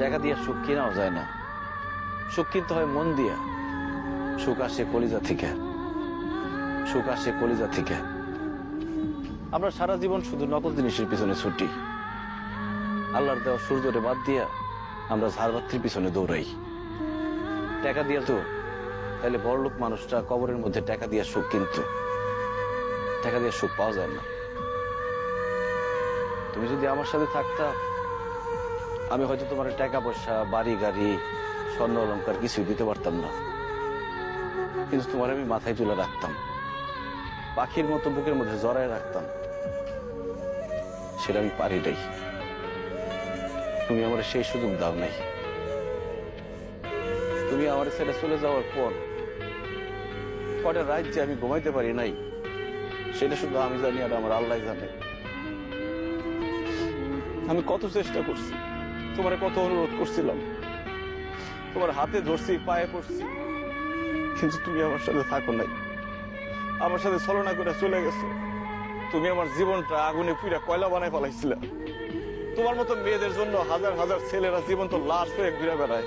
টাকা দিয়ে সুখ কেনাও যায় না, সুখ কিনতে হয় মন দিয়া। সুখ আসে কলিজা থেকে, সুখ আসে কলিজা থেকে। আমরা সারা জীবন শুধু নকল জিনিসের পিছনে ছুটি, আল্লাহর দেওয়া সূর্যরে বাদ দিয়া আমরা ঝাড়বাতির পিছনে দৌড়াই। টাকা দিয়া তো তাহলে বড়লোক মানুষটা কবরের মধ্যে টাকা দিয়া সুখ কিনতো, টাকা দিয়ে সুখ পাওয়া যায় না। তুমি যদি আমার সাথে থাকতা, আমি হয়তো তোমার টাকা পয়সা, বাড়ি গাড়ি, স্বর্ণ অলংকার কিছুই দিতে পারতাম না, কিন্তু তোমার আমি মাথায় তুলে রাখতাম, পাখির মতো বুকের মধ্যে জড়ায় রাখতাম। সেটা আমি পারি নাই, তুমি আমার সেই সুযোগ দাও নাই। তুমি আমার ছেড়ে চলে যাওয়ার পর কটা রাত যে আমি ঘুমাইতে পারি নাই, সেটা শুধু আমি জানি আর আমার আল্লাহ জানে। আমি কত চেষ্টা করছি, তোমার কত অনুরোধ করছিলাম, তোমার হাতে ধরছি, পায়ে পড়ছি, কিন্তু তুমি আমার সাথে থাকো নাই, আমার সাথে ছলনা করে চলে গেছো। তুমি আমার জীবনটা আগুনে পুড়া কয়লা বানায় ফেলাইছিলে। তোমার মতো মেয়েদের জন্য হাজার হাজার ছেলেরা জীবন্ত লাশ হয়ে ঘুরে বেড়ায়।